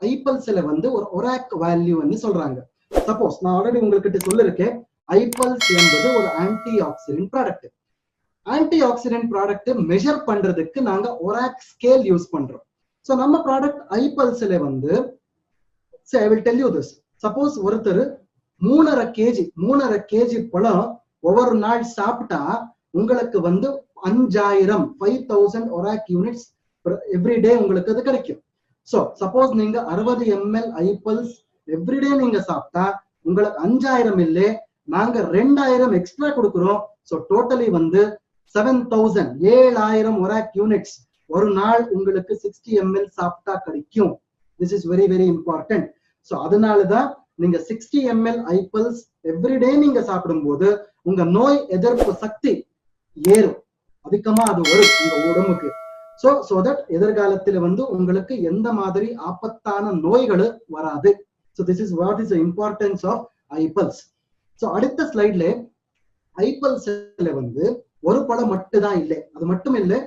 ஐபல்ஸ்ல வந்து ஒரு ஒராக் வேல்யூன்னு சொல்றாங்க. சப்போஸ் நான் ஆல்ரெடி உங்ககிட்ட சொல்லிருக்கேன், ஐபல்ஸ் என்பது ஒரு anti accident product. Anti accident product measure பண்றதுக்கு நாங்க ஒராக் ஸ்கேல் யூஸ் பண்றோம். சோ நம்ம ப்ராடக்ட் ஐபல்ஸ்ல வந்து I will tell you this. Suppose ஒருத்தர் 3.5 kg பழம் ஒவ்வொரு நாள் சாப்பிட்டா உங்களுக்கு வந்து 5000 ஒராக் யூனிட்ஸ் எவ்ரிடே உங்களுக்கு அது கிடைக்கும். சோ சப்போஸ் நீங்க 60 ml ஐபல்ஸ் எவ்ரிடே நீங்க சாப்பிட்டா உங்களுக்கு 5000 இல்ல, நாங்க 2000 எக்ஸ்ட்ரா கொடுக்கிறோம். சோ டோட்டலி வந்து 7000 ஒராக் யூனிட்ஸ் ஒரு நாள் உங்களுக்கு 60 ml சாப்பிட்டா கிடைக்கும். This is very very important. So அதனாலதான் நீங்க 60 ml ஐபல்ஸ் எவ்ரிடே நீங்க சாப்பிடும் போது உங்க நோய் எதிர்ப்பு சக்தி ஏறும், அதிகமா அது வரும் உங்க உடம்புக்கு. சோ தட் எதிர்காலத்துல வந்து உங்களுக்கு எந்த மாதிரி ஆபத்தான நோய்கள் வராது. So this is what is the importance of ஐபல்ஸ். So அடுத்த ஸ்லைட்ல ஐபல்ஸ்ல வந்து ஒரு பழம் மட்டும் தான் இல்லை, அது மட்டும் இல்லை.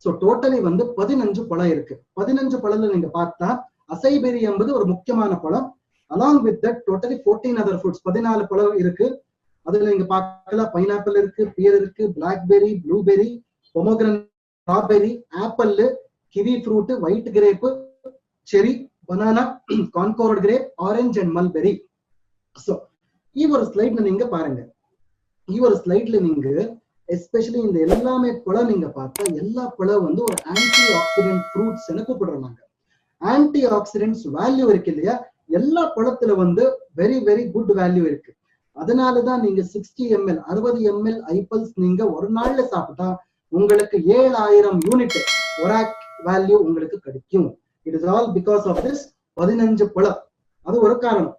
சோ டோட்டலி வந்து 15 பழம் இருக்கு. 15 பழம்ல நீங்க பார்த்தா அசைபெரி என்பது ஒரு முக்கியமான பழம். along with that totally 14 other fruits, 14 பழம் இருக்கு. அதுல நீங்க பார்க்கலாம், பைனாப்பிள் இருக்கு, பியர் இருக்கு, blackberry, blueberry, pomegranate, strawberry, apple, kiwi fruit, white grape, செரி, banana, concord grape, orange and mulberry. So ஒரு ஸ்லைட்ல நீங்க பாருங்க, ஒரு ஸ்லைட்ல நீங்க எஸ்பெஷலி இந்த எல்லாமே பழம் நீங்க பார்த்தா எல்லா பழம் வந்து ஒரு ஆன்டி ஆக்சிடென்ட் ஃப்ரூட்ஸ் கூப்பிடுறாங்க. ஆன்டி ஆக்சிடென்ட்ஸ் வேல்யூ இருக்கு இல்லையா, எல்லா பழத்துல வந்து வெரி வெரி குட் வேல்யூ இருக்கு. அதனாலதான் நீங்க 60 ml 60 ml ஐபல்ஸ் நீங்க ஒரு நாள்ல சாப்பிட்டா உங்களுக்கு 7000 யூனிட் ஒராக் வேல்யூ உங்களுக்கு கிடைக்கும். It is all because of this 15 பழம். அது ஒரு காரணம்.